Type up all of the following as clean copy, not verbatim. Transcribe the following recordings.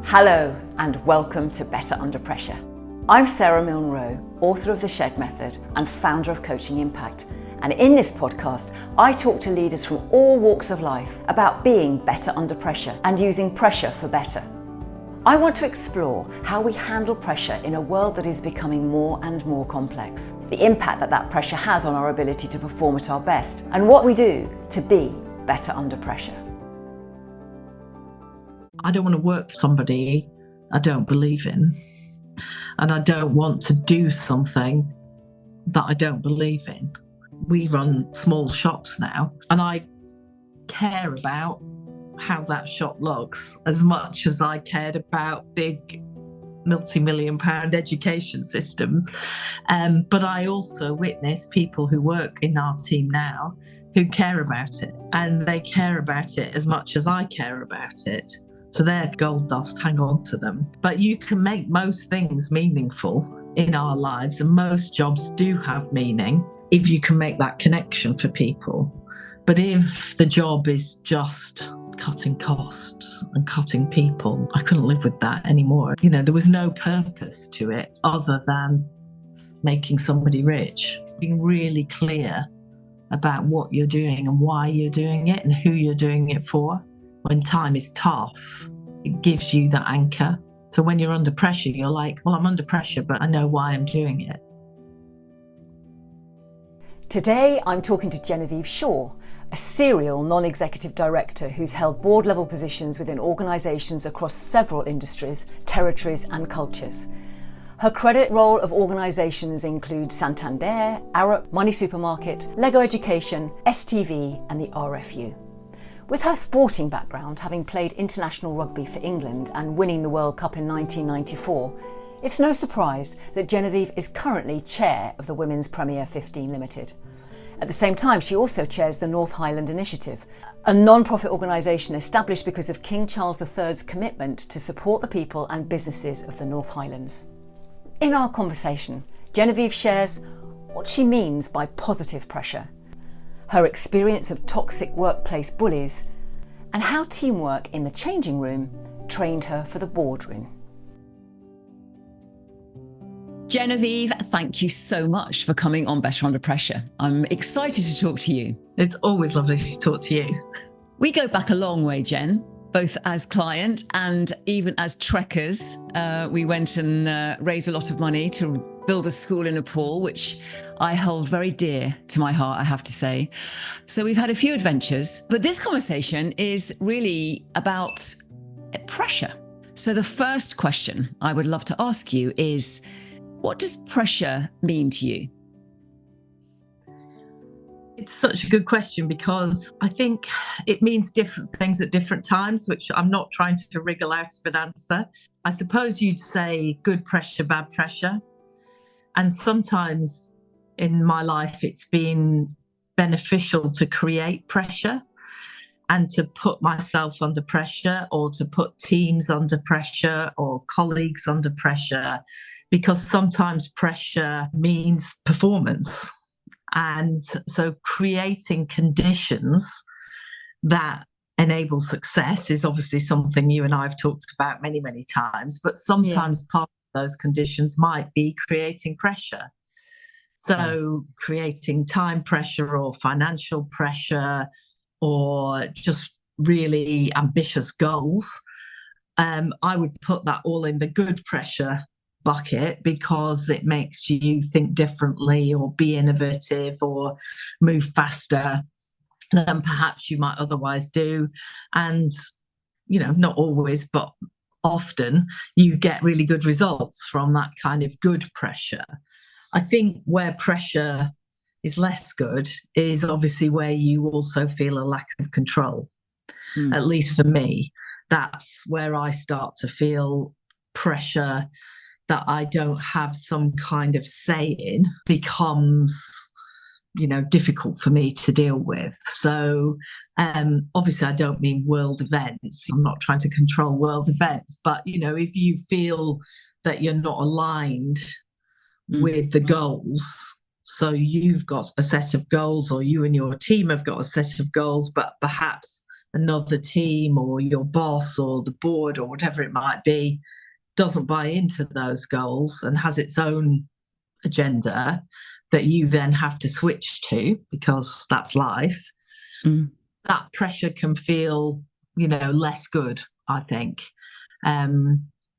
Hello and welcome to Better Under Pressure. I'm Sara Milne Rowe, author of The Shed Method and founder of Coaching Impact. And in this podcast, I talk to leaders from all walks of life about being better under pressure and using pressure for better. I want to explore how we handle pressure in a world that is becoming more and more complex, the impact that pressure has on our ability to perform at our best, and what we do to be better under pressure. I don't want to work for somebody I don't believe in, and I don't want to do something that I don't believe in. We run small shops now, and I care about how that shop looks as much as I cared about big multi-million pound education systems. But I also witness people who work in our team now who care about it, and they care about it as much as I care about it. So they're gold dust, hang on to them. But you can make most things meaningful in our lives, and most jobs do have meaning if you can make that connection for people. But if the job is just cutting costs and cutting people, I couldn't live with that anymore. You know, there was no purpose to it other than making somebody rich. Being really clear about what you're doing and why you're doing it and who you're doing it for. When time is tough, it gives you that anchor. So when you're under pressure, you're like, well, I'm under pressure, but I know why I'm doing it. Today, I'm talking to Genevieve Shore, a serial non-executive director who's held board-level positions within organisations across several industries, territories and cultures. Her credit role of organisations include Santander, Arup, Moneysupermarket, Lego Education, STV and the RFU. With her sporting background, having played international rugby for England and winning the World Cup in 1994, it's no surprise that Genevieve is currently chair of the Women's Premier 15 Limited. At the same time, she also chairs the North Highland Initiative, a non-profit organisation established because of King Charles III's commitment to support the people and businesses of the North Highlands. In our conversation, Genevieve shares what she means by positive pressure, her experience of toxic workplace bullies, and how teamwork in the changing room trained her for the boardroom. Genevieve, thank you so much for coming on Better Under Pressure. I'm excited to talk to you. It's always lovely to talk to you. We go back a long way, Jen, both as client and even as trekkers. We went and raised a lot of money to build a school in Nepal, which I hold very dear to my heart, I have to say. So we've had a few adventures, but this conversation is really about pressure. So the first question I would love to ask you is, what does pressure mean to you? It's such a good question because I think it means different things at different times, which I'm not trying to wriggle out of an answer. I suppose you'd say good pressure, bad pressure. And sometimes in my life, it's been beneficial to create pressure and to put myself under pressure or to put teams under pressure or colleagues under pressure, because sometimes pressure means performance. And so creating conditions that enable success is obviously something you and I have talked about many, many times, but sometimes part of those conditions might be creating pressure. So creating time pressure or financial pressure or just really ambitious goals, I would put that all in the good pressure bucket because it makes you think differently or be innovative or move faster than perhaps you might otherwise do. And, you know, not always, but often you get really good results from that kind of good pressure. I think where pressure is less good is obviously where you also feel a lack of control. At least for me, that's where I start to feel pressure that I don't have some kind of say in becomes, you know, difficult for me to deal with. So obviously I don't mean world events. I'm not trying to control world events, but, you know, if you feel that you're not aligned with the goals, so you've got a set of goals or you and your team have got a set of goals, but perhaps another team or your boss or the board or whatever it might be doesn't buy into those goals and has its own agenda that you then have to switch to because that's life, that pressure can feel, less good, I think.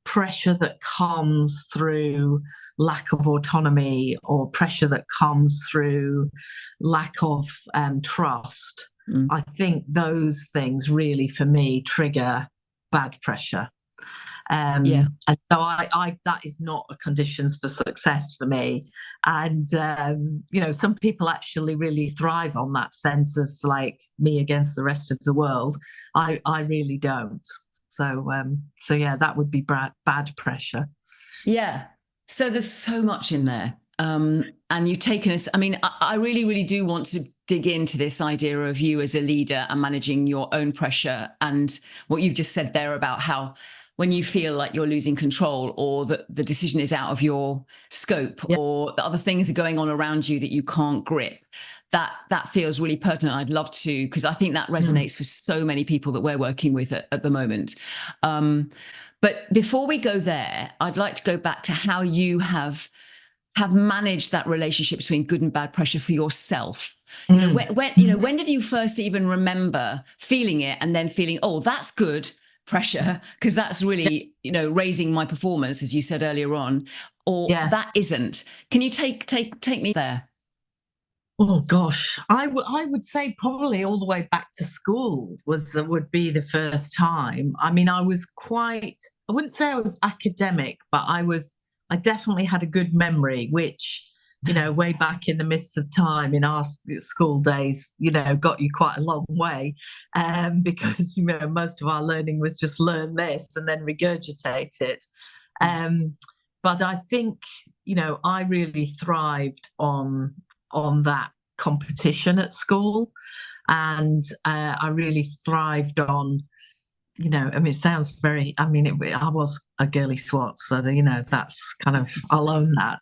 Pressure that comes through lack of autonomy or pressure that comes through lack of trust. I think those things really, for me, trigger bad pressure. And so I that is not a conditions for success for me. And, some people actually really thrive on that sense of like me against the rest of the world. I really don't. So yeah, that would be bad pressure. Yeah. So there's so much in there. And you've taken us, I really, really do want to dig into this idea of you as a leader and managing your own pressure and what you've just said there about how when you feel like you're losing control or that the decision is out of your scope or the other things are going on around you that you can't grip, that feels really pertinent. I'd love to, because I think that resonates with so many people that we're working with at the moment. But before we go there, I'd like to go back to how you have managed that relationship between good and bad pressure for yourself. When did you first even remember feeling it and then feeling, oh, that's good pressure, because that's really, raising my performance, as you said earlier on, or that isn't. Can you take me there? Oh gosh, I would say probably all the way back to school would be the first time. I wouldn't say I was academic, but I definitely had a good memory, which, way back in the midst of time in our school days, got you quite a long way, because, most of our learning was just learn this and then regurgitate it. But I think, I really thrived on that competition at school. And I really thrived on, it sounds very, I was a girly swat, so, that's kind of, I'll own that.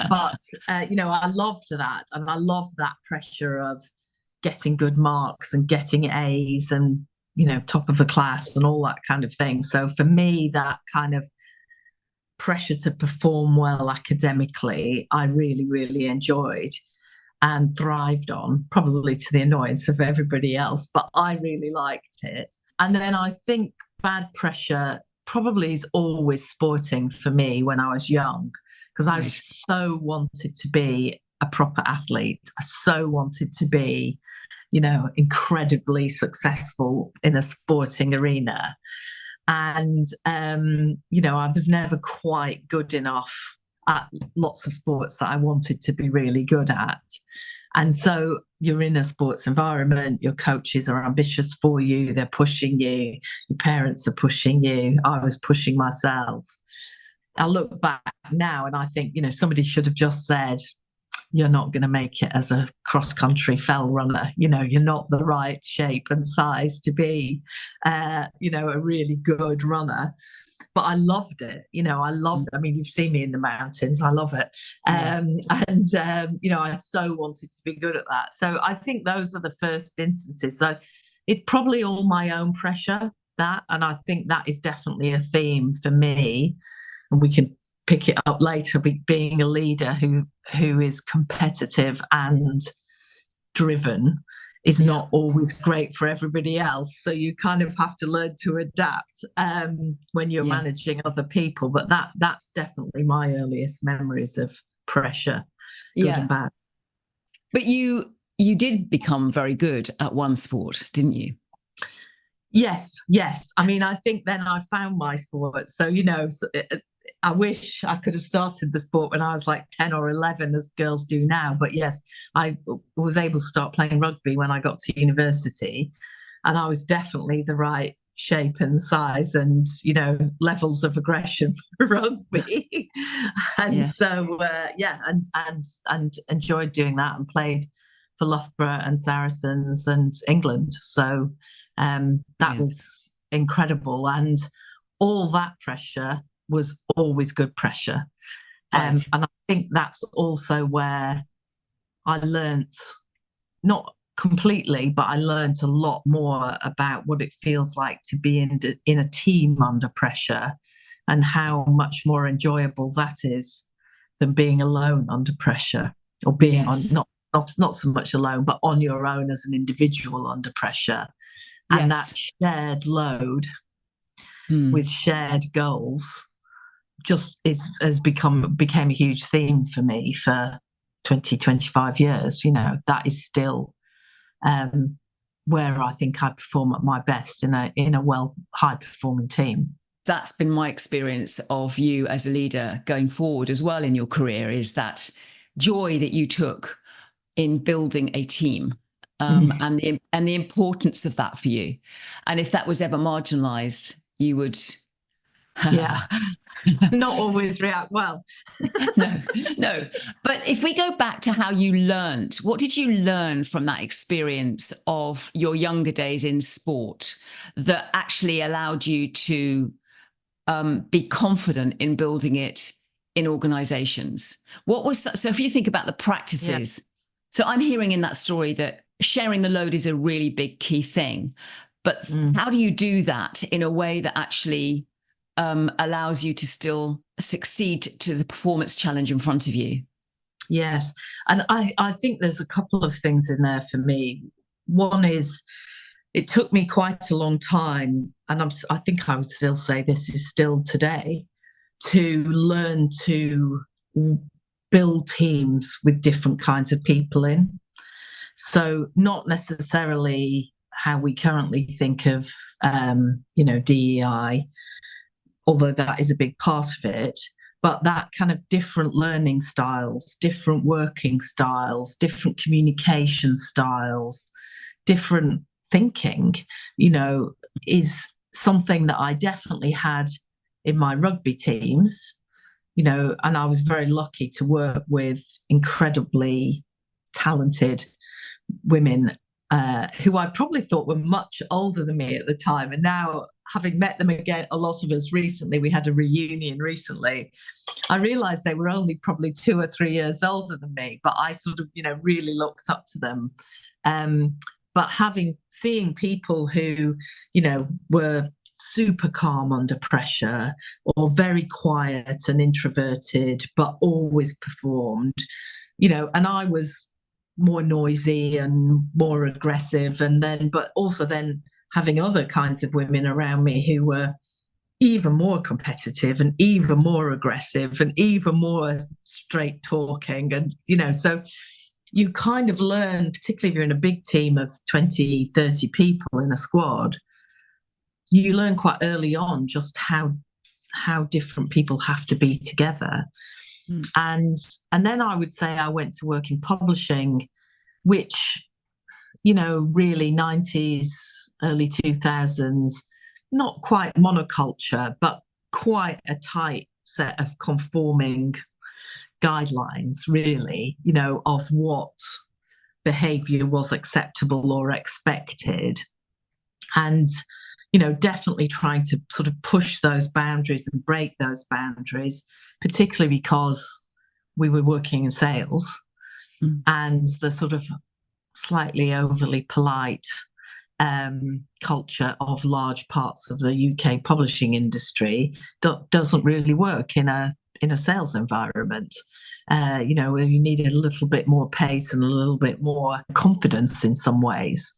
But, I loved that. And I loved that pressure of getting good marks and getting A's and, top of the class and all that kind of thing. So for me, that kind of pressure to perform well academically, I really, really enjoyed and thrived on, probably to the annoyance of everybody else, but I really liked it. And then I think bad pressure probably is always sporting for me when I was young, because I so wanted to be a proper athlete. I so wanted to be, incredibly successful in a sporting arena. And, I was never quite good enough at lots of sports that I wanted to be really good at. And so you're in a sports environment, your coaches are ambitious for you, they're pushing you, your parents are pushing you, I was pushing myself. I look back now and I think, somebody should have just said, you're not going to make it as a cross-country fell runner. You're not the right shape and size to be, a really good runner. But I loved it. You've seen me in the mountains. I love it. I so wanted to be good at that. So I think those are the first instances. So it's probably all my own pressure, and I think that is definitely a theme for me. And we can pick it up later, being a leader who is competitive and driven is not always great for everybody else. So you kind of have to learn to adapt when you're managing other people. But that's definitely my earliest memories of pressure, good and bad. But you did become very good at one sport, didn't you? Yes. I think then I found my sport. So, I wish I could have started the sport when I was like 10 or 11, as girls do now. But yes, I was able to start playing rugby when I got to university. And I was definitely the right shape and size and, levels of aggression for rugby. And enjoyed doing that and played for Loughborough and Saracens and England. So that was incredible. And all that pressure was always good pressure. And I think that's also where I learnt, not completely, but I learned a lot more about what it feels like to be in a team under pressure, and how much more enjoyable that is than being alone under pressure, or being Yes. not so much alone, but on your own as an individual under pressure. And that shared load with shared goals just became a huge theme for me for 25 years. That is still where I think I perform at my best in a high performing team. That's been my experience of you as a leader going forward as well in your career, is that joy that you took in building a team, and the importance of that for you. And if that was ever marginalized, you would not always react well. No. But if we go back to how you learned, what did you learn from that experience of your younger days in sport that actually allowed you to be confident in building it in organizations? So if you think about the practices, so I'm hearing in that story that sharing the load is a really big key thing, but how do you do that in a way that actually allows you to still succeed to the performance challenge in front of you? Yes. And I think there's a couple of things in there for me. One is, it took me quite a long time, and I think I would still say this is still today, to learn to build teams with different kinds of people in. So not necessarily how we currently think of, DEI, although that is a big part of it, but that kind of different learning styles, different working styles, different communication styles, different thinking, is something that I definitely had in my rugby teams, and I was very lucky to work with incredibly talented women who I probably thought were much older than me at the time. And now, having met them again, a lot of us recently, we had a reunion recently, I realised they were only probably 2 or 3 years older than me, but I sort of, really looked up to them. But seeing people who, were super calm under pressure, or very quiet and introverted, but always performed, and I was more noisy and more aggressive, but also then having other kinds of women around me who were even more competitive and even more aggressive and even more straight talking. And, so you kind of learn, particularly if you're in a big team of 20, 30 people in a squad, you learn quite early on just how different people have to be together. And then I would say I went to work in publishing, which, really 90s, early 2000s, not quite monoculture, but quite a tight set of conforming guidelines, really, of what behaviour was acceptable or expected. And, definitely trying to sort of push those boundaries and break those boundaries, particularly because we were working in sales, and the sort of slightly overly polite culture of large parts of the UK publishing industry doesn't really work in a sales environment. You need a little bit more pace and a little bit more confidence in some ways,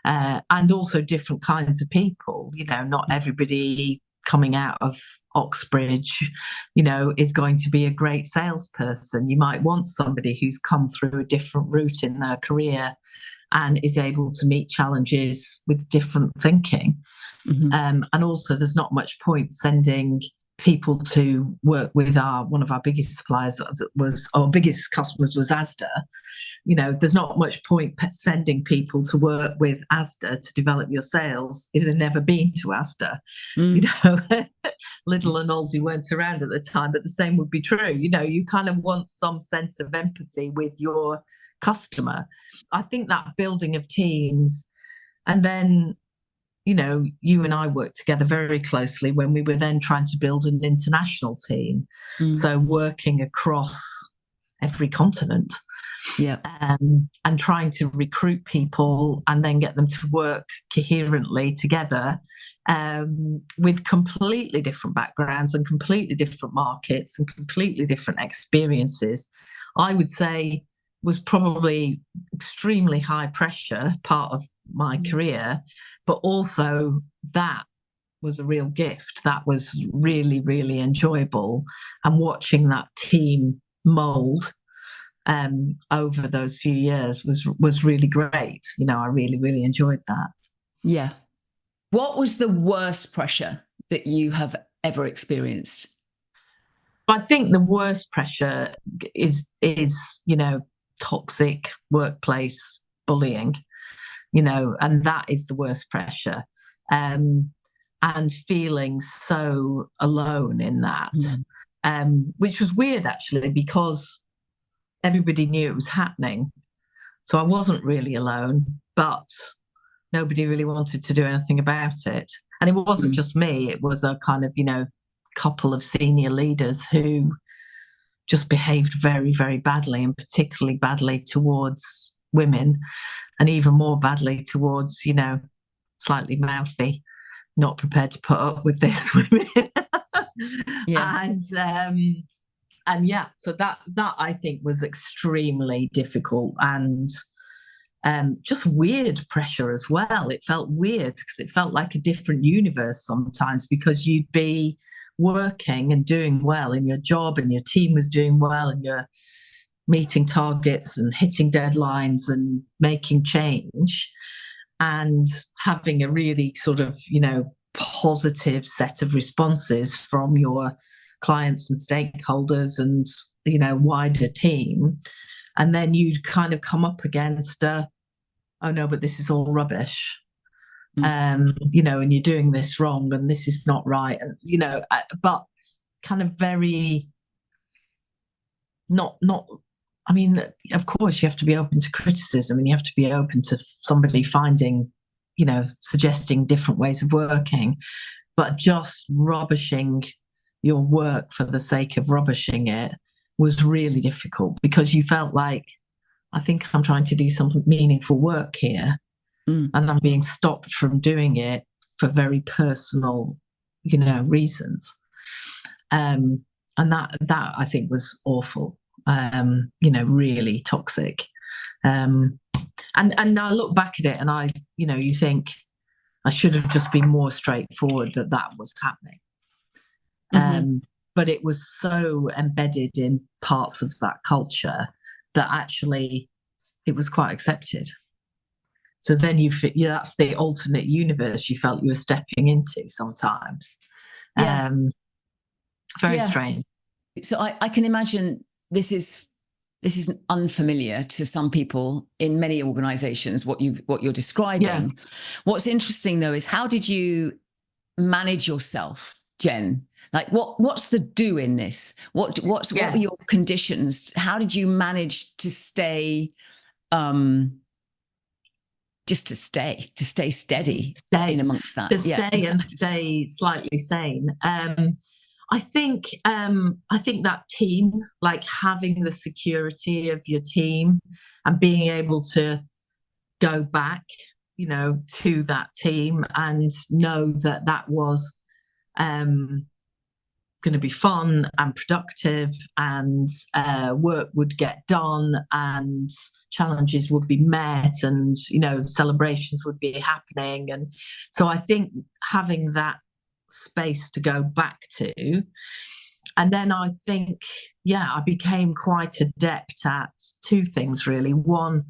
and also different kinds of people. Not everybody coming out of Oxbridge, is going to be a great salesperson. You might want somebody who's come through a different route in their career and is able to meet challenges with different thinking. And also, there's not much point sending people to work with one of our biggest suppliers our biggest customers was Asda. There's not much point sending people to work with Asda to develop your sales if they've never been to Asda. Lidl and Aldi weren't around at the time, but the same would be true. You kind of want some sense of empathy with your customer. I think that building of teams, and then you and I worked together very closely when we were then trying to build an international team. So working across every continent, Yeah. And trying to recruit people and then get them to work coherently together, with completely different backgrounds and completely different markets and completely different experiences, I would say was probably extremely high pressure part of my career, but also that was a real gift. That was really, really enjoyable. And watching that team mould over those few years was really great. I really, really enjoyed that. Yeah. What was the worst pressure that you have ever experienced? I think the worst pressure is toxic workplace bullying, and that is the worst pressure. And feeling so alone in that, which was weird actually, because everybody knew it was happening. So I wasn't really alone, but nobody really wanted to do anything about it. And it wasn't just me, it was a kind of, couple of senior leaders who just behaved very, very badly, and particularly badly towards women, and even more badly towards, slightly mouthy, not prepared to put up with this women. Yeah. And yeah, so that I think was extremely difficult, and just weird pressure as well. It felt weird because it felt like a different universe sometimes, because you'd be working and doing well in your job and your team was doing well and you're meeting targets and hitting deadlines and making change and having a really sort of, positive set of responses from your clients and stakeholders and, wider team. And then you'd kind of come up against oh no, but this is all rubbish. And you're doing this wrong and this is not right. And, but kind of very not, I mean, of course you have to be open to criticism and you have to be open to somebody finding, suggesting different ways of working, but just rubbishing your work for the sake of rubbishing it was really difficult, because you felt like, I think I'm trying to do some meaningful work here, and I'm being stopped from doing it for very personal, reasons. And that I think was awful, really toxic. And I look back at it and you think I should have just been more straightforward that was happening. But it was so embedded in parts of that culture that actually it was quite accepted. So then that's the alternate universe you felt you were stepping into sometimes. Yeah. Very strange. So I can imagine this is unfamiliar to some people in many organizations, what you're describing. Yeah. What's interesting though is, how did you manage yourself, Jen? Like what's the do in this? What were your conditions? How did you manage to stay just to stay steady, in amongst that, stay slightly sane? I think that team, like having the security of your team and being able to go back, to that team and know that was going to be fun and productive, and work would get done and challenges would be met, and celebrations would be happening. And so I think having that space to go back to, and then I think I became quite adept at two things really. One,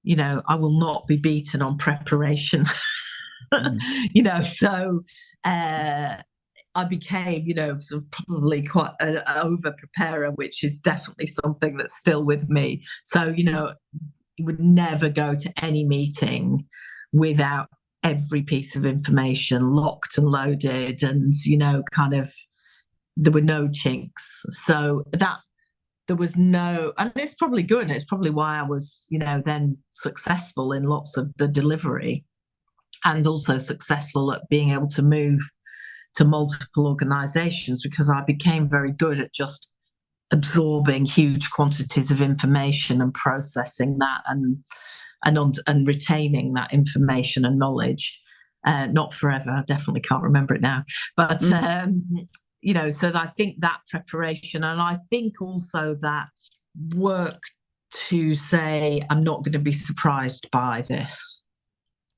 I will not be beaten on preparation. So I became, sort of probably quite an over preparer, which is definitely something that's still with me. So, you would never go to any meeting without every piece of information locked and loaded, and, kind of, there were no chinks. So that there was no, and it's probably good. It's probably why I was, then successful in lots of the delivery, and also successful at being able to move to multiple organisations, because I became very good at just absorbing huge quantities of information and processing that and retaining that information and knowledge. Not forever. I definitely can't remember it now. But, so I think that preparation, and I think also that work to say, I'm not going to be surprised by this.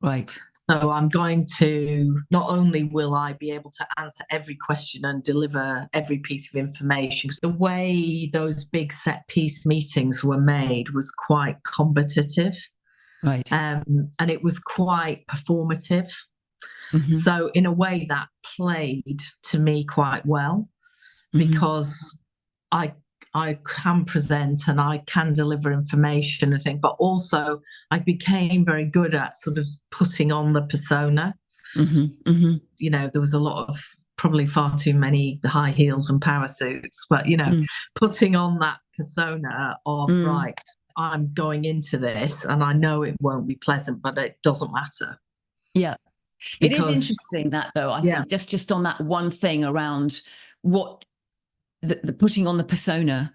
Right. So I'm going to, not only will I be able to answer every question and deliver every piece of information, the way those big set piece meetings were made was quite combative. Right. And it was quite performative. Mm-hmm. So in a way that played to me quite well, because I can present and I can deliver information and things, but also I became very good at sort of putting on the persona. There was a lot of, probably far too many high heels and power suits, but putting on that persona of right, I'm going into this and I know it won't be pleasant, but it doesn't matter. Yeah. It is interesting that, though, I think just on that one thing around what the putting on the persona.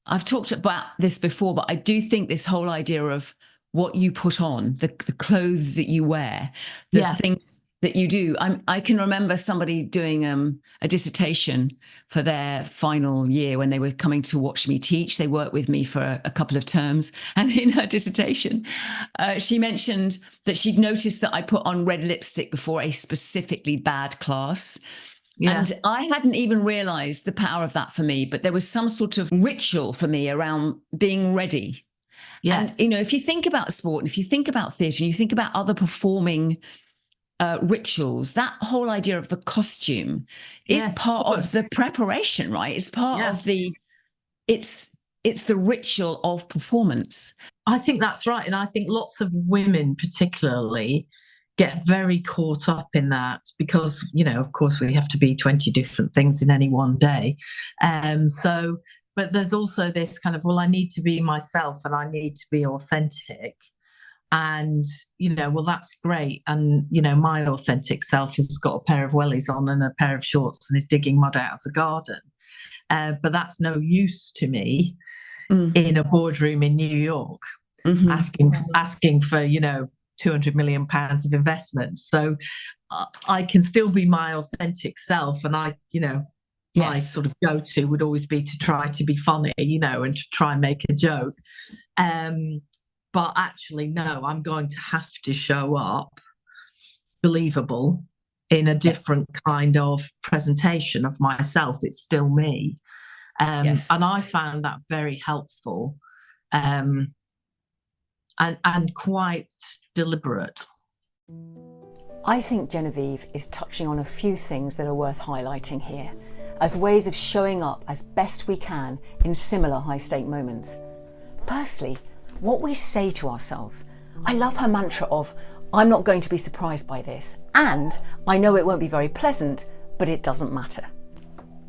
I've talked about this before, but I do think this whole idea of what you put on, the clothes that you wear, the things that you do. I can remember somebody doing a dissertation for their final year when they were coming to watch me teach. They worked with me for a couple of terms. And in her dissertation, she mentioned that she'd noticed that I put on red lipstick before a specifically bad class. Yeah. And I hadn't even realised the power of that for me, but there was some sort of ritual for me around being ready. Yes. And, if you think about sport, and if you think about theatre, and you think about other performing rituals, that whole idea of the costume is part of the preparation, right? It's part of it's the ritual of performance. I think that's right. And I think lots of women particularly get very caught up in that because, of course, we have to be 20 different things in any one day. But there's also this kind of, I need to be myself and I need to be authentic. And, that's great. And, my authentic self has got a pair of wellies on and a pair of shorts and is digging mud out of the garden. But that's no use to me in a boardroom in New York, asking for, 200 million pounds of investment. So I can still be my authentic self. And my sort of go-to would always be to try to be funny, and to try and make a joke. But actually, no, I'm going to have to show up believable in a different kind of presentation of myself. It's still me. And I found that very helpful and quite deliberate. I think Genevieve is touching on a few things that are worth highlighting here as ways of showing up as best we can in similar high-stake moments. Firstly, what we say to ourselves. I love her mantra of, I'm not going to be surprised by this, and I know it won't be very pleasant, but it doesn't matter.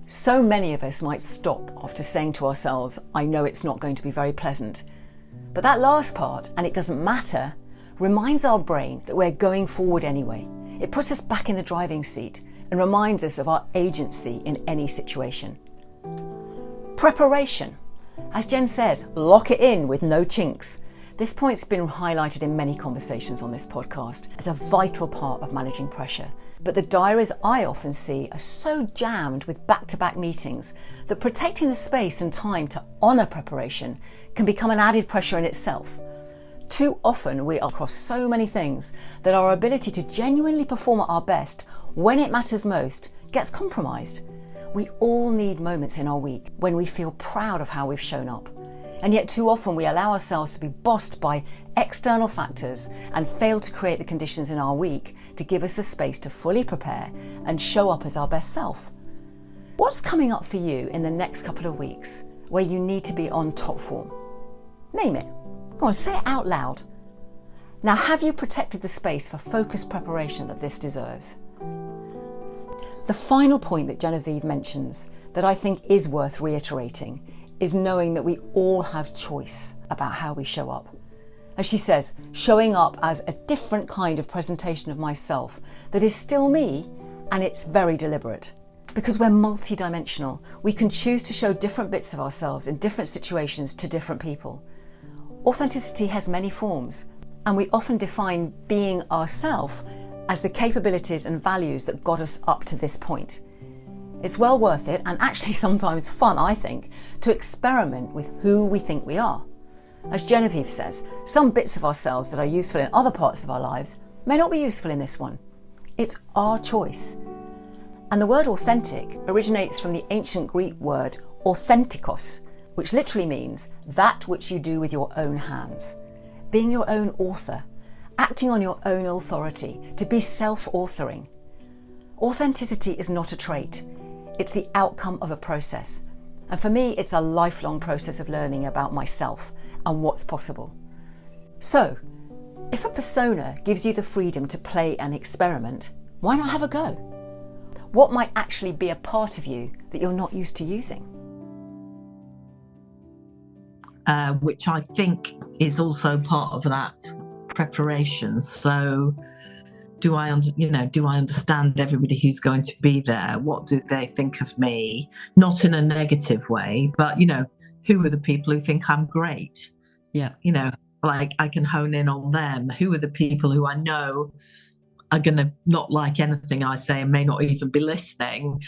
So many of us might stop after saying to ourselves, I know it's not going to be very pleasant. But that last part, and it doesn't matter, reminds our brain that we're going forward anyway. It puts us back in the driving seat and reminds us of our agency in any situation. Preparation. As Jen says, lock it in with no chinks. This point's been highlighted in many conversations on this podcast as a vital part of managing pressure. But the diaries I often see are so jammed with back-to-back meetings that protecting the space and time to honour preparation can become an added pressure in itself. Too often we are across so many things that our ability to genuinely perform at our best when it matters most gets compromised. We all need moments in our week when we feel proud of how we've shown up. And yet too often we allow ourselves to be bossed by external factors and fail to create the conditions in our week to give us the space to fully prepare and show up as our best self. What's coming up for you in the next couple of weeks where you need to be on top form? Name it. Go on, say it out loud. Now, have you protected the space for focused preparation that this deserves? The final point that Genevieve mentions that I think is worth reiterating is knowing that we all have choice about how we show up. As she says, showing up as a different kind of presentation of myself that is still me, and it's very deliberate. Because we're multidimensional, we can choose to show different bits of ourselves in different situations to different people. Authenticity has many forms, and we often define being ourselves as the capabilities and values that got us up to this point. It's well worth it, and actually sometimes fun, I think, to experiment with who we think we are. As Genevieve says, some bits of ourselves that are useful in other parts of our lives may not be useful in this one. It's our choice. And the word authentic originates from the ancient Greek word authentikos, which literally means that which you do with your own hands. Being your own author, acting on your own authority, to be self-authoring. Authenticity is not a trait. It's the outcome of a process. And for me, it's a lifelong process of learning about myself and what's possible. So, if a persona gives you the freedom to play and experiment, why not have a go? What might actually be a part of you that you're not used to using? Which I think is also part of that preparation. So do I understand everybody who's going to be there? What do they think of me? Not in a negative way, but, who are the people who think I'm great? Yeah. Like I can hone in on them. Who are the people who I know are going to not like anything I say and may not even be listening?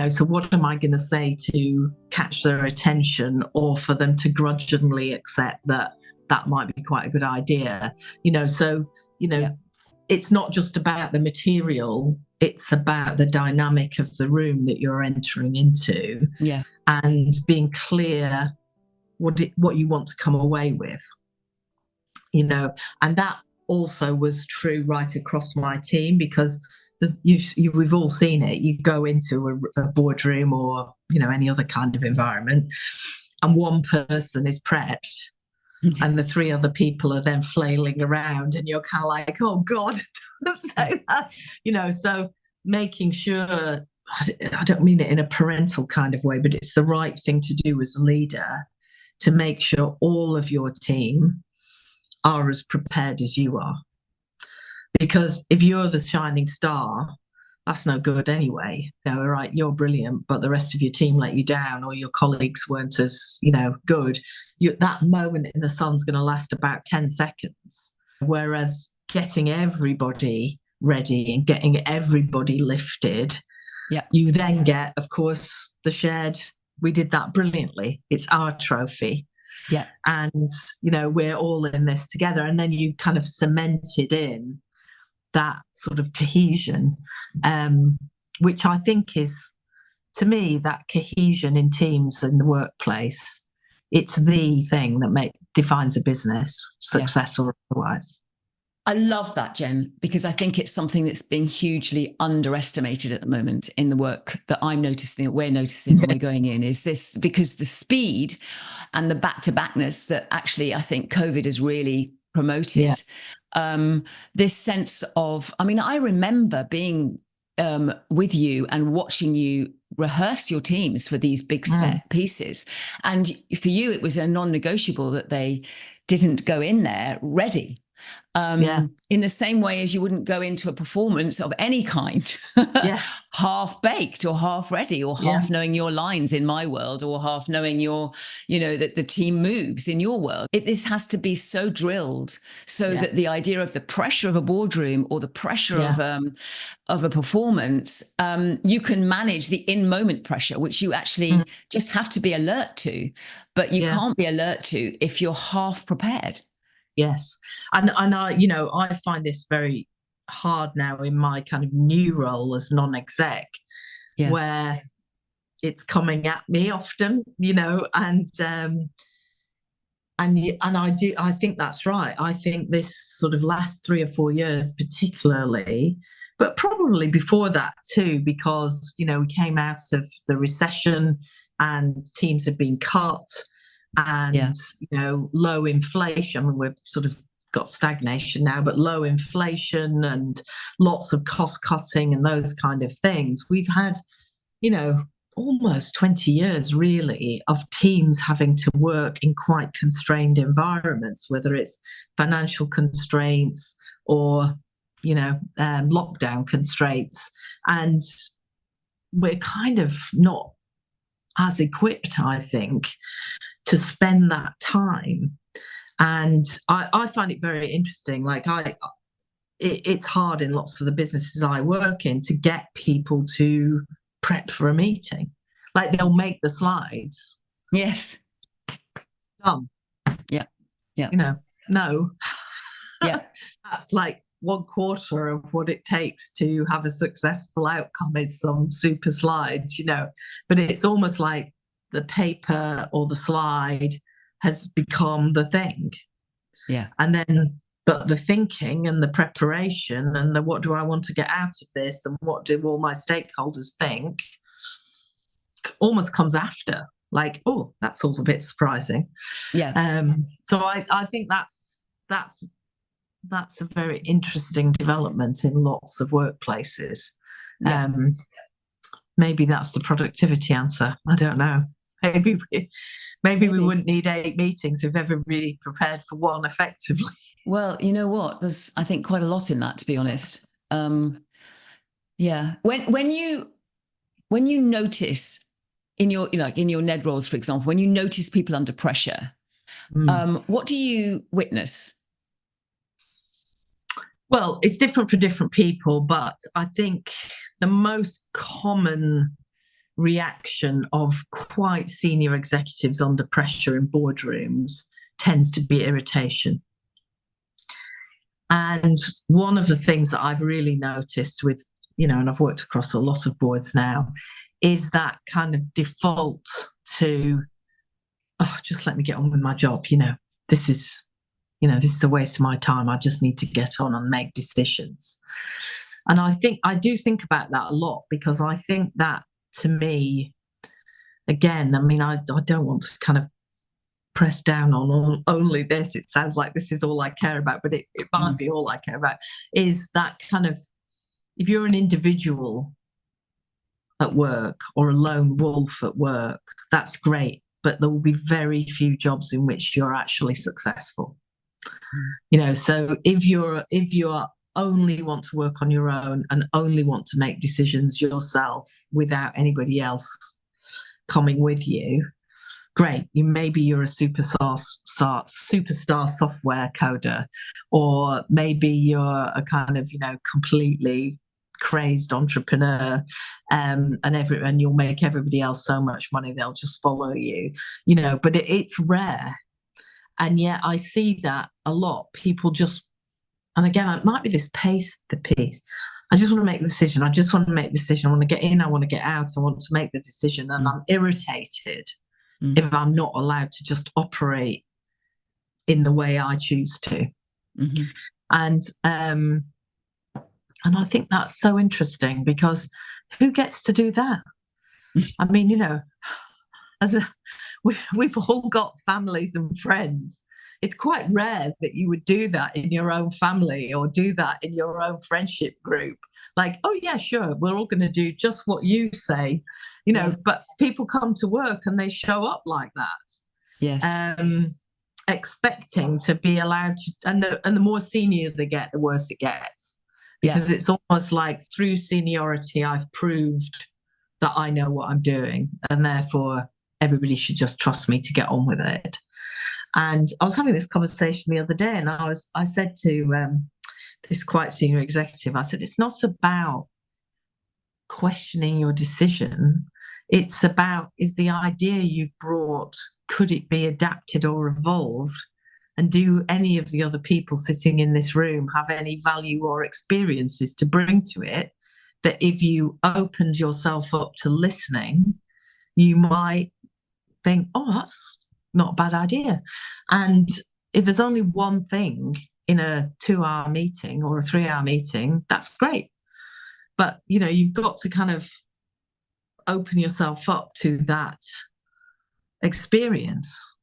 So what am I going to say to catch their attention, or for them to grudgingly accept that might be quite a good idea? It's not just about the material, it's about the dynamic of the room that you're entering into, and being clear what you want to come away with, and that also was true right across my team, because we've all seen it. You go into a boardroom or any other kind of environment, and one person is prepped, and the three other people are then flailing around, and you're kind of like, oh God, don't say that. So making sure, I don't mean it in a parental kind of way, but it's the right thing to do as a leader, to make sure all of your team are as prepared as you are. Because if you're the shining star, that's no good anyway. Right, you're brilliant, but the rest of your team let you down, or your colleagues weren't as, good. That moment in the sun's going to last about 10 seconds. Whereas getting everybody ready and getting everybody lifted, you then get, of course, the shared, we did that brilliantly. It's our trophy. Yeah. And, we're all in this together. And then you kind of cemented in that sort of cohesion, which I think is, to me, that cohesion in teams in the workplace, it's the thing that defines a business, success or otherwise. I love that, Jen, because I think it's something that's being hugely underestimated at the moment in the work that I'm noticing, that we're noticing when we're going in, is this, because the speed and the back-to-backness that actually I think COVID has really promoted. This sense of, I remember being with you and watching you rehearse your teams for these big set pieces. And for you, it was a non-negotiable that they didn't go in there ready. In the same way as you wouldn't go into a performance of any kind, half-baked or half-ready, or half knowing your lines in my world, or half knowing that the team moves in your world. This has to be so drilled so that the idea of the pressure of a boardroom or the pressure of a performance, you can manage the in-moment pressure, which you actually just have to be alert to, but you can't be alert to if you're half prepared. Yes. And I find this very hard now in my kind of new role as non-exec, where it's coming at me often, and I think that's right. I think this sort of last 3 or 4 years particularly, but probably before that too, because, we came out of the recession and teams had been cut, and low inflation. We've sort of got stagnation now, but low inflation and lots of cost cutting and those kind of things. We've had almost 20 years really of teams having to work in quite constrained environments, whether it's financial constraints or lockdown constraints. And we're kind of not as equipped, I think, to spend that time. And I find it very interesting. Like it's hard in lots of the businesses I work in to get people to prep for a meeting. Like they'll make the slides. Yes. Done. Yeah. Yeah. You know, no. Yeah. That's like 1/4 of what it takes to have a successful outcome is some super slides, you know. But it's almost like the paper or the slide has become the thing. Yeah. And then, but the thinking and the preparation and the what do I want to get out of this and what do all my stakeholders think almost comes after. Like, oh, that's all a bit surprising. Yeah. So I think that's a very interesting development in lots of workplaces. Yeah. Maybe that's the productivity answer. I don't know. Maybe we wouldn't need 8 meetings if everybody prepared for one effectively. Well, you know what? There's, I think, quite a lot in that, to be honest. Yeah. When you notice in your NED roles, for example, when you notice people under pressure, what do you witness? Well, it's different for different people, but I think the most common reaction of quite senior executives under pressure in boardrooms tends to be irritation. And one of the things that I've really noticed with, and I've worked across a lot of boards now, is that kind of default to, oh, just let me get on with my job. This is a waste of my time. I just need to get on and make decisions. And I do think about that a lot, because I think that, to me, again, I don't want to kind of press down on only this. It sounds like this is all I care about, but it might be all I care about, is that kind of, if you're an individual at work or a lone wolf at work, that's great, but there will be very few jobs in which you're actually successful. So if you're only want to work on your own and only want to make decisions yourself without anybody else coming with you, great. Maybe you're a superstar software coder, or maybe you're a kind of completely crazed entrepreneur, and you'll make everybody else so much money they'll just follow you. But it's rare. And yet I see that a lot. People just, and again, it might be this piece. I just want to make the decision. I just want to make the decision. I want to get in. I want to get out. I want to make the decision. And I'm irritated if I'm not allowed to just operate in the way I choose to. Mm-hmm. And I think that's so interesting, because who gets to do that? We've all got families and friends. It's quite rare that you would do that in your own family or do that in your own friendship group. Like, oh yeah, sure, we're all going to do just what you say, but people come to work and they show up like that. Yes. Expecting to be allowed to, and the more senior they get, the worse it gets. Because it's almost like, through seniority, I've proved that I know what I'm doing, and therefore everybody should just trust me to get on with it. And I was having this conversation the other day, and I said to this quite senior executive, I said, it's not about questioning your decision. It's about, is the idea you've brought, could it be adapted or evolved? And do any of the other people sitting in this room have any value or experiences to bring to it, that if you opened yourself up to listening, you might think, oh, that's not a bad idea. And if there's only one thing in a 2-hour meeting or a 3-hour meeting, that's great. But, you've got to kind of open yourself up to that experience.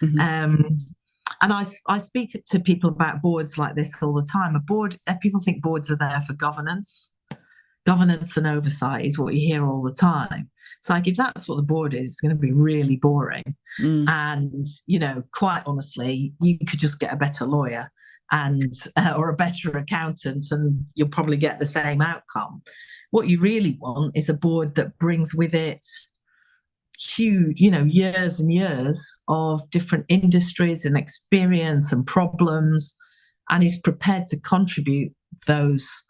Mm-hmm. And I speak to people about boards like this all the time. People think boards are there for governance. Governance and oversight is what you hear all the time. It's like, if that's what the board is, it's going to be really boring. And, quite honestly, you could just get a better lawyer and or a better accountant, and you'll probably get the same outcome. What you really want is a board that brings with it huge, years and years of different industries and experience and problems, and is prepared to contribute those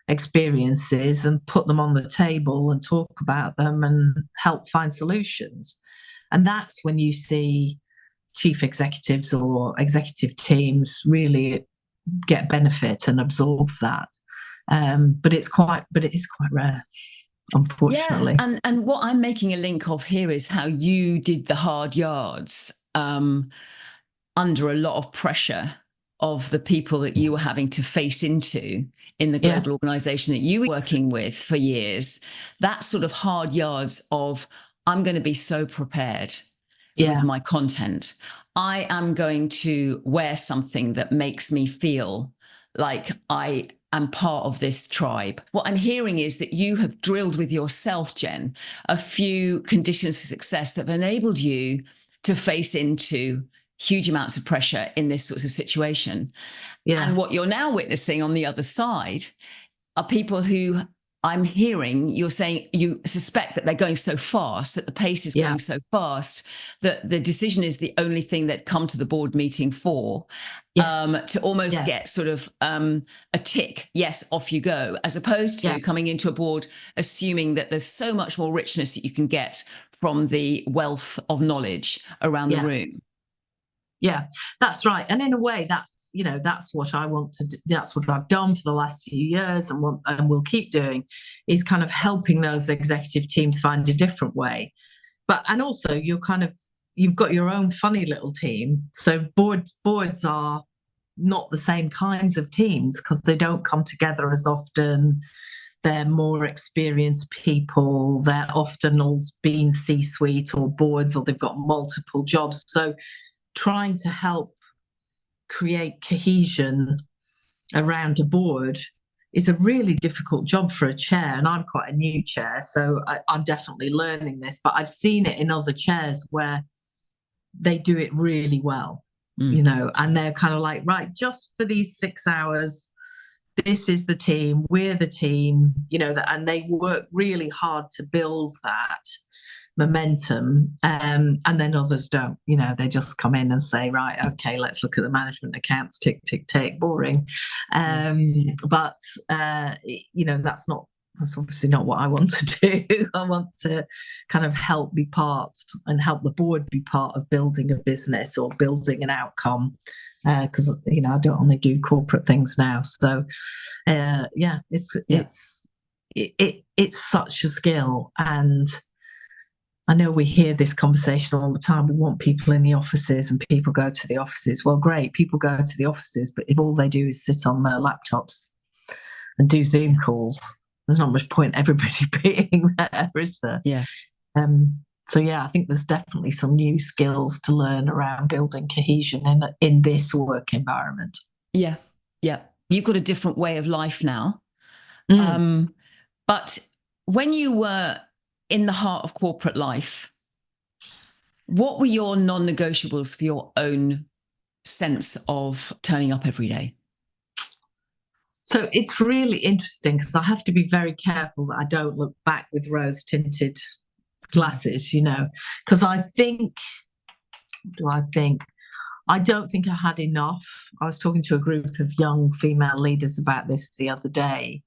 experiences and put them on the table and talk about them and help find solutions. And that's when you see chief executives or executive teams really get benefit and absorb that. But it is quite rare, unfortunately. Yeah, and what I'm making a link of here is how you did the hard yards under a lot of pressure of the people that you were having to face into in the global organisation that you were working with for years. That sort of hard yards of, I'm going to be so prepared with my content. I am going to wear something that makes me feel like I am part of this tribe. What I'm hearing is that you have drilled with yourself, Jen, a few conditions for success that have enabled you to face into huge amounts of pressure in this sort of situation. Yeah. And what you're now witnessing on the other side are people who, I'm hearing you're saying you suspect that they're going so fast, that the pace is going so fast, that the decision is the only thing that come to the board meeting for, to almost get sort of a tick, yes, off you go, as opposed to coming into a board assuming that there's so much more richness that you can get from the wealth of knowledge around the room. Yeah, that's right. And in a way, that's what I want to do. That's what I've done for the last few years and will keep doing, is kind of helping those executive teams find a different way. And also you've got your own funny little team. So boards are not the same kinds of teams because they don't come together as often. They're more experienced people. They're often all been C-suite or boards, or they've got multiple jobs. So trying to help create cohesion around a board is a really difficult job for a chair. And I'm quite a new chair, so I'm definitely learning this. But I've seen it in other chairs where they do it really well, and they're kind of like, right, just for these 6 hours, this is the team, we're the team, and they work really hard to build that momentum, and then others don't. They just come in and say, right, okay, let's look at the management accounts, tick tick tick, boring. But that's obviously not what I want to do. I want to kind of help the board be part of building a business or building an outcome, because I don't only do corporate things now. So it's such a skill. And I know we hear this conversation all the time. We want people in the offices, and people go to the offices. Well, great, people go to the offices, but if all they do is sit on their laptops and do Zoom calls, there's not much point everybody being there, is there? Yeah. So I think there's definitely some new skills to learn around building cohesion in this work environment. Yeah. You've got a different way of life now. But when you were in the heart of corporate life, what were your non-negotiables for your own sense of turning up every day? So it's really interesting because I have to be very careful that I don't look back with rose-tinted glasses, because I don't think I had enough. I was talking to a group of young female leaders about this the other day,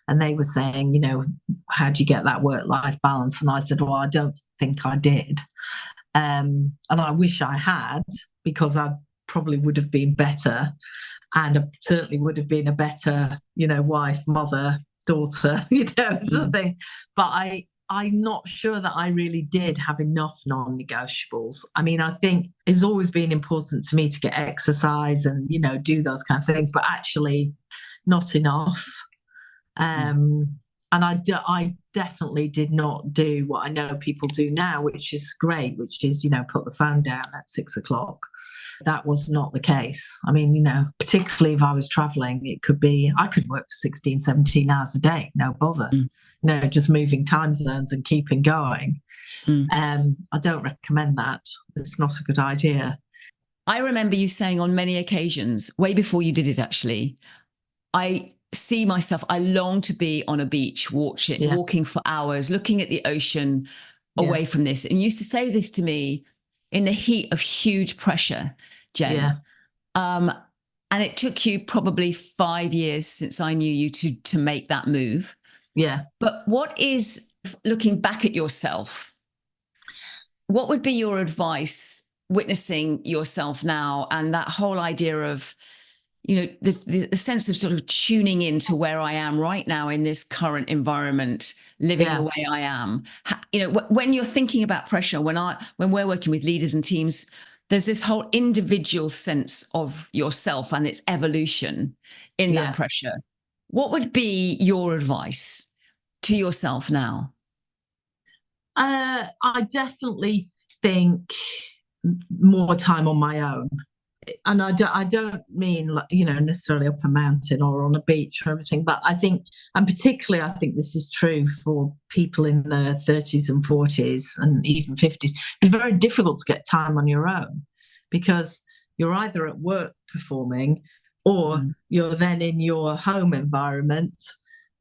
and they were saying, how do you get that work-life balance? And I said, well, I don't think I did. And I wish I had, because I probably would have been better. And I certainly would have been a better, wife, mother, daughter, something. But I'm not sure that I really did have enough non-negotiables. I mean, I think it's always been important to me to get exercise and, do those kind of things, but actually not enough. And I definitely did not do what I know people do now, which is great, which is, put the phone down at 6 o'clock. That was not the case. I mean, particularly if I was traveling, it could be, I could work for 16, 17 hours a day, no bother. Just moving time zones and keeping going. I don't recommend that. It's not a good idea. I remember you saying on many occasions, way before you did it actually, I see myself, I long to be on a beach walking for hours, looking at the ocean away from this. And you used to say this to me in the heat of huge pressure, Jen. Yeah. And it took you probably 5 years since I knew you to make that move. Yeah. But what is, looking back at yourself, what would be your advice witnessing yourself now and that whole idea of, you know, the sense of sort of tuning into where I am right now in this current environment, living the way I am? You know, when you're thinking about pressure, when we're working with leaders and teams, there's this whole individual sense of yourself and its evolution in that pressure. What would be your advice to yourself now? I definitely think more time on my own. And I don't mean, you know, necessarily up a mountain or on a beach or everything, but I think, and particularly I think this is true for people in their 30s and 40s and even 50s. It's very difficult to get time on your own because you're either at work performing or you're then in your home environment,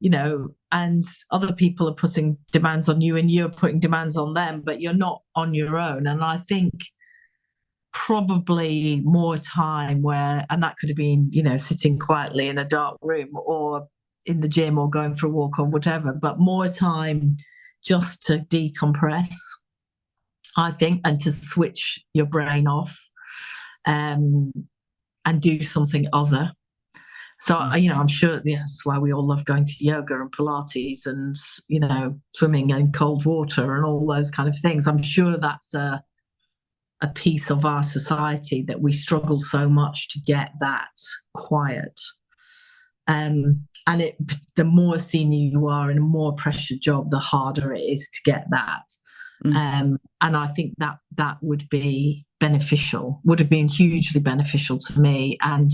you know, and other people are putting demands on you and you're putting demands on them, but you're not on your own. And I think probably more time where, and that could have been, you know, sitting quietly in a dark room or in the gym or going for a walk or whatever, but more time just to decompress, I think, and to switch your brain off and do something other. So, you know, I'm sure that's why we all love going to yoga and Pilates and, you know, swimming in cold water and all those kind of things. I'm sure that's a piece of our society that we struggle so much to get that quiet. And the more senior you are in a more pressured job, the harder it is to get that. And I think that would be beneficial, would have been hugely beneficial to me and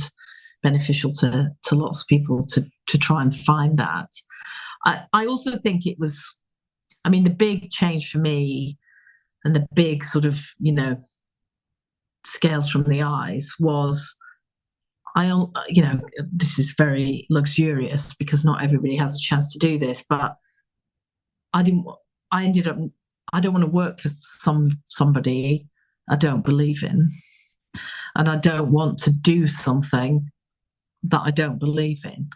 beneficial to lots of people to try and find that. I also think it was, I mean, the big change for me and the big sort of, you know, scales from the eyes was, you know, this is very luxurious because not everybody has a chance to do this, but I don't want to work for somebody I don't believe in, and I don't want to do something that I don't believe in.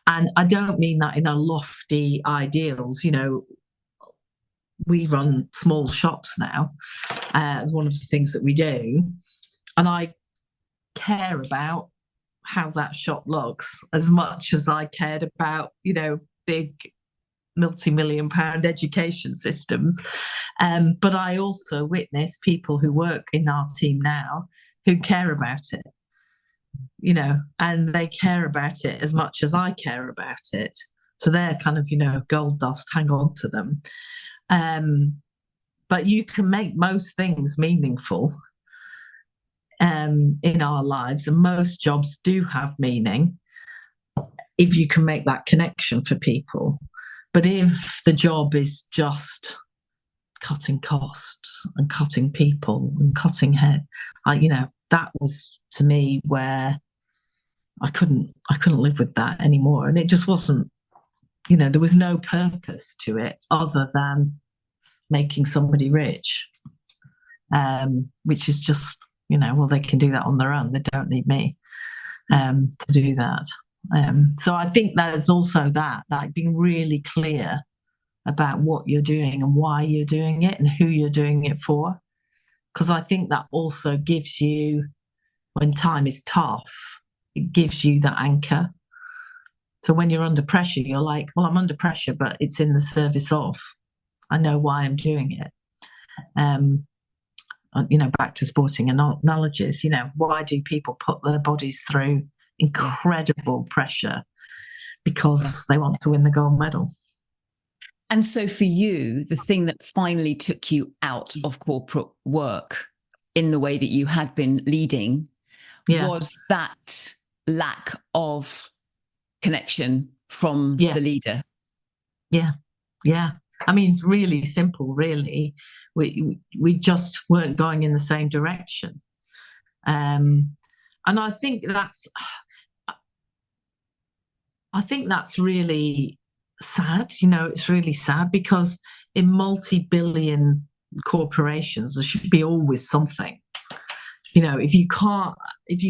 And I don't mean that in a lofty ideals, you know. We run small shops now. One of the things that we do, and I care about how that shop looks as much as I cared about, you know, big multi-million-pound education systems. But I also witness people who work in our team now who care about it, you know, and they care about it as much as I care about it. So they're kind of, you know, gold dust, hang on to them. But you can make most things meaningful in our lives, and most jobs do have meaning if you can make that connection for people. But if the job is just cutting costs and cutting people and cutting head, you know, that was to me where I couldn't live with that anymore, and it just wasn't. You know, there was no purpose to it other than making somebody rich, which is just, you know, well, they can do that on their own. They don't need me to do that. So I think there's also that being really clear about what you're doing and why you're doing it and who you're doing it for. Because I think that also gives you, when time is tough, it gives you that anchor. So when you're under pressure, you're like, well, I'm under pressure, but it's in the service of, I know why I'm doing it. You know, back to sporting analogies, you know, why do people put their bodies through incredible pressure? Because they want to win the gold medal. And so for you, the thing that finally took you out of corporate work in the way that you had been leading was that lack of connection from the leader. Yeah. I mean, it's really simple, really. We just weren't going in the same direction. And I think that's really sad. It's really sad, because in multi-billion corporations there should be always something. If you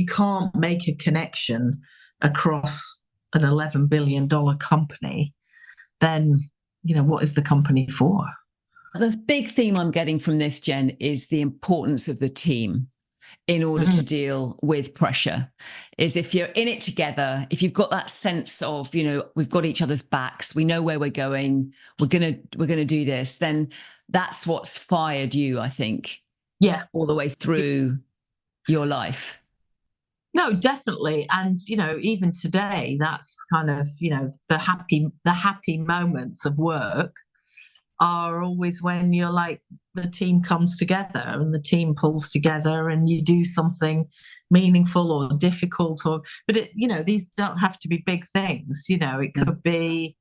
can't make a connection across an $11 billion company, then what is the company for? The big theme I'm getting from this, Jen, is the importance of the team in order to deal with pressure. Is if you're in it together, if you've got that sense of, we've got each other's backs, we know where we're going, we're gonna do this, then that's what's fired you, I think. Yeah. All the way through your life. No, definitely. And, even today, that's kind of, the happy moments of work are always when you're like, the team comes together and the team pulls together and you do something meaningful or difficult, but these don't have to be big things. It could be,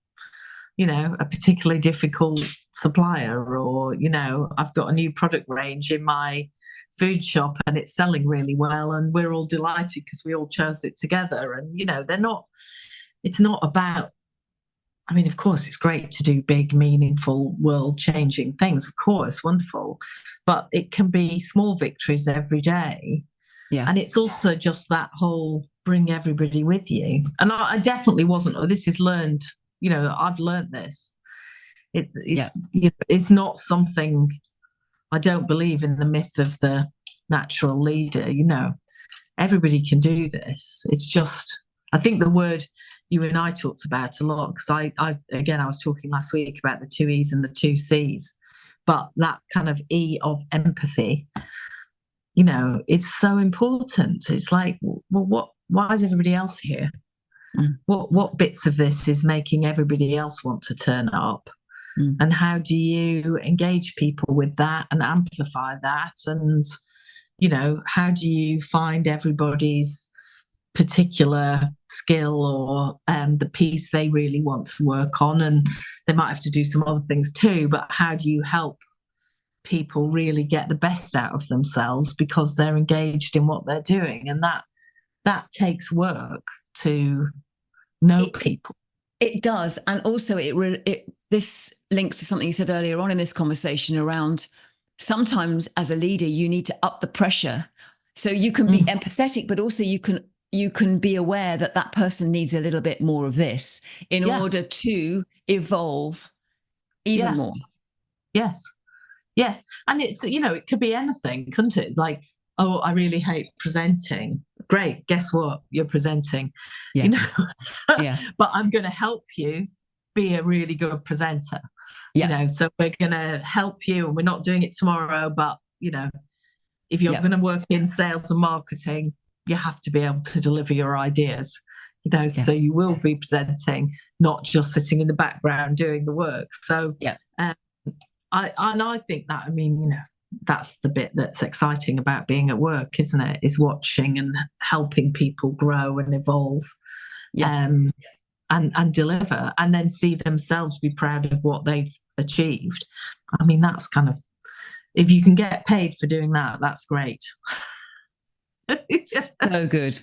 a particularly difficult supplier, or, I've got a new product range in my food shop and it's selling really well and we're all delighted because we all chose it together. And, it's not about, of course, it's great to do big, meaningful, world-changing things. Of course, wonderful. But it can be small victories every day. Yeah. And it's also just that whole bring everybody with you. And I definitely wasn't, this is learned, I've learned this. It's not something, I don't believe in the myth of the natural leader. Everybody can do this. It's just, I think the word you and I talked about a lot, because I was talking last week about the 2 E's and the 2 C's, but that kind of E of empathy, it's so important. It's like, well, why is everybody else here? What bits of this is making everybody else want to turn up? And how do you engage people with that and amplify that? And, how do you find everybody's particular skill or the piece they really want to work on? And they might have to do some other things too, but how do you help people really get the best out of themselves because they're engaged in what they're doing? And that takes work to know people. It does. And also this links to something you said earlier on in this conversation around sometimes as a leader, you need to up the pressure. So you can be empathetic, but also you can be aware that person needs a little bit more of this in order to evolve even more. Yes. And it's, it could be anything, couldn't it? Like, oh, I really hate presenting. Great. Guess what? You're presenting, but I'm going to help you be a really good presenter. So we're going to help you, and we're not doing it tomorrow, but, if you're going to work in sales and marketing, you have to be able to deliver your ideas, so you will be presenting, not just sitting in the background doing the work. So I think that, that's the bit that's exciting about being at work, isn't it? Is watching and helping people grow and evolve and deliver, and then see themselves be proud of what they've achieved. That's kind of, if you can get paid for doing that, that's great. So good.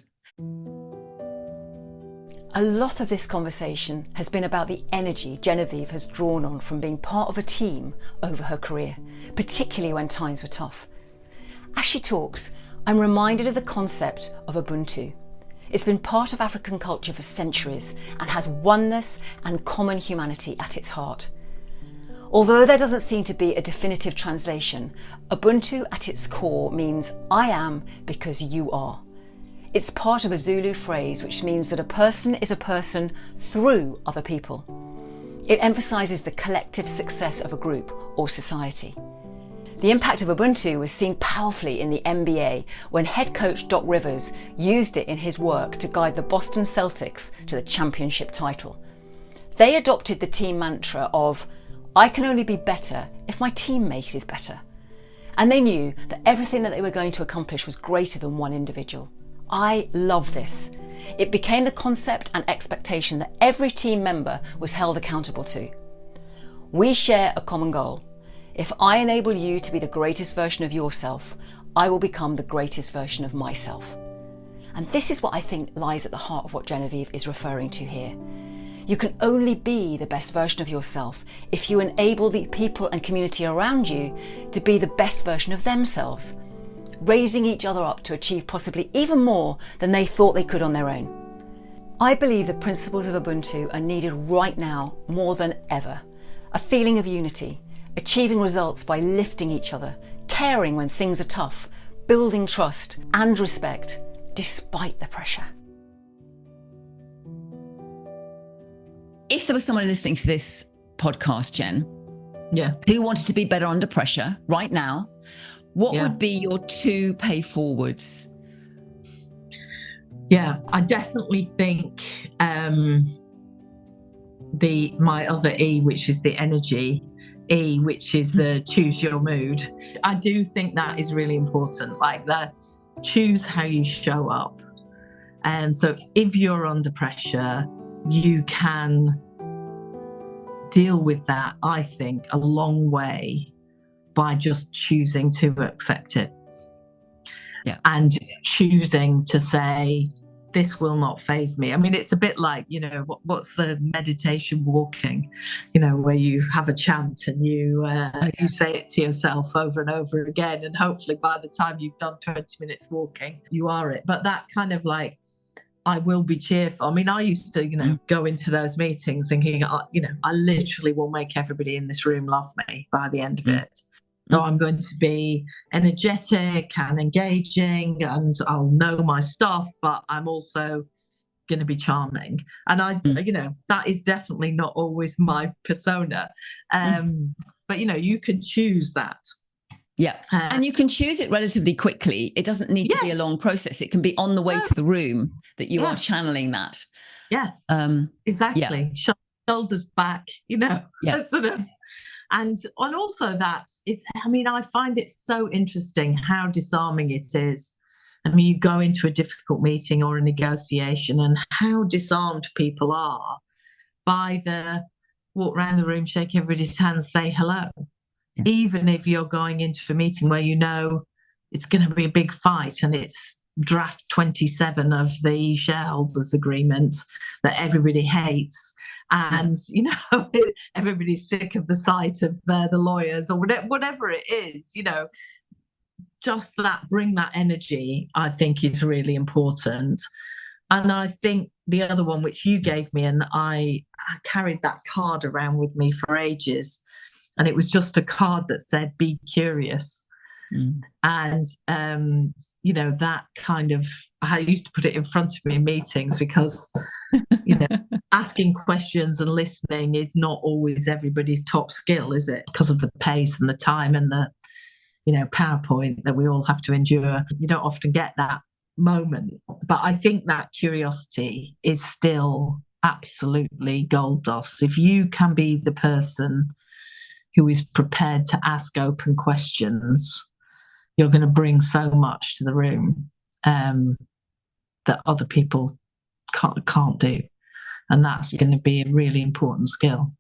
A lot of this conversation has been about the energy Genevieve has drawn on from being part of a team over her career, particularly when times were tough. As she talks, I'm reminded of the concept of Ubuntu. It's been part of African culture for centuries and has oneness and common humanity at its heart. Although there doesn't seem to be a definitive translation, Ubuntu at its core means I am because you are. It's part of a Zulu phrase which means that a person is a person through other people. It emphasises the collective success of a group or society. The impact of Ubuntu was seen powerfully in the NBA when head coach Doc Rivers used it in his work to guide the Boston Celtics to the championship title. They adopted the team mantra of, I can only be better if my teammate is better. And they knew that everything that they were going to accomplish was greater than one individual. I love this. It became the concept and expectation that every team member was held accountable to. We share a common goal. If I enable you to be the greatest version of yourself, I will become the greatest version of myself. And this is what I think lies at the heart of what Genevieve is referring to here. You can only be the best version of yourself if you enable the people and community around you to be the best version of themselves, raising each other up to achieve possibly even more than they thought they could on their own. I believe the principles of Ubuntu are needed right now more than ever. A feeling of unity, achieving results by lifting each other, caring when things are tough, building trust and respect despite the pressure. If there was someone listening to this podcast, Jen, who wanted to be better under pressure right now, what would be your 2 pay forwards? Yeah, I definitely think my other E, which is the energy, E, which is the choose your mood. I do think that is really important, like the choose how you show up. And so if you're under pressure, you can deal with that, I think, a long way by just choosing to accept it. Yeah. And choosing to say, this will not faze me. I mean, it's a bit like, what's the meditation walking, where you have a chant and you say it to yourself over and over again. And hopefully by the time you've done 20 minutes walking, you are it. But that kind of like, I will be cheerful. I mean, I used to, go into those meetings thinking, I literally will make everybody in this room love me by the end of it. So I'm going to be energetic and engaging and I'll know my stuff, but I'm also going to be charming. And that is definitely not always my persona. But, you can choose that. Yeah. And you can choose it relatively quickly. It doesn't need to be a long process. It can be on the way to the room that you are channeling that. Yes, exactly. Yeah. Shoulders back, sort of. And also that I find it so interesting how disarming it is. I mean, you go into a difficult meeting or a negotiation and how disarmed people are by the walk around the room, shake everybody's hand, say hello. Yeah. Even if you're going into a meeting where it's going to be a big fight and it's draft 27 of the shareholders agreement that everybody hates, and everybody's sick of the sight of the lawyers or whatever it is, just bring that energy, I think, is really important. And I think the other one which you gave me, and I carried that card around with me for ages, and it was just a card that said be curious. And that kind of, I used to put it in front of me in meetings because, asking questions and listening is not always everybody's top skill, is it? Because of the pace and the time and the, PowerPoint that we all have to endure. You don't often get that moment. But I think that curiosity is still absolutely gold dust. If you can be the person who is prepared to ask open questions, you're going to bring so much to the room that other people can't do. And that's going to be a really important skill.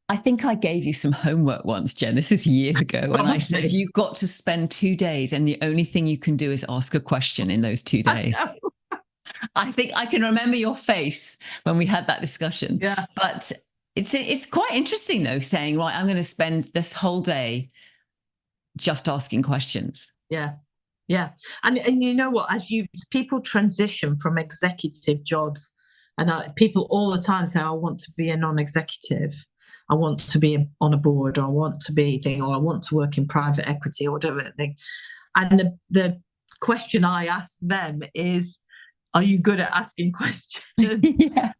I think I gave you some homework once, Jen. This was years ago. And I said, you've got to spend 2 days and the only thing you can do is ask a question in those 2 days. I think I can remember your face when we had that discussion. Yeah. But it's quite interesting, though, saying, right, I'm going to spend this whole day just asking questions. Yeah. Yeah. And you know what, as people transition from executive jobs, and people all the time say, I want to be a non-executive. I want to be on a board, or I want to be or I want to work in private equity or whatever thing. And the question I ask them is, are you good at asking questions? Yeah.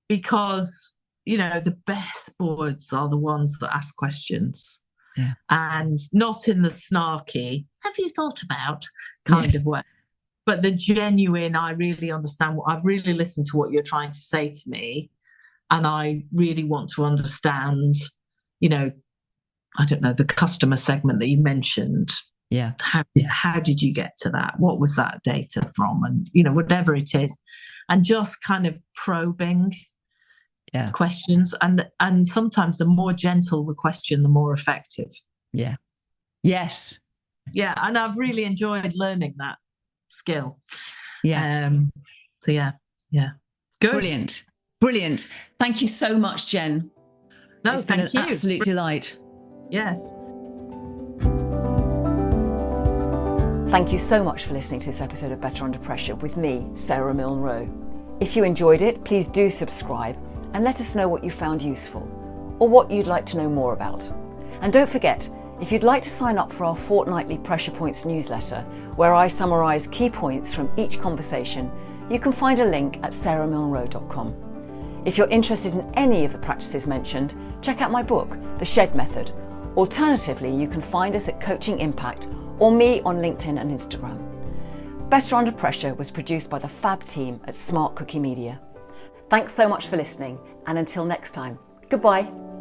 Because, the best boards are the ones that ask questions. Yeah. And not in the snarky, have you thought about kind of way, but the genuine, I really understand I've really listened to what you're trying to say to me. And I really want to understand, I don't know, the customer segment that you mentioned. Yeah. How did you get to that? What was that data from? And, whatever it is. And just kind of probing questions. And sometimes the more gentle the question, the more effective. Yeah. Yes. Yeah, and I've really enjoyed learning that skill. Yeah. So yeah. Good. Brilliant. Thank you so much, Jen. No, it's been an absolute delight. Yes. Thank you so much for listening to this episode of Better Under Pressure with me, Sara Milne Rowe. If you enjoyed it, please do subscribe and let us know what you found useful or what you'd like to know more about. And don't forget, if you'd like to sign up for our fortnightly Pressure Points newsletter, where I summarise key points from each conversation, you can find a link at saramilnerowe.com. If you're interested in any of the practices mentioned, check out my book, The Shed Method. Alternatively, you can find us at Coaching Impact or me on LinkedIn and Instagram. Better Under Pressure was produced by the fab team at Smart Cookie Media. Thanks so much for listening, and until next time, goodbye.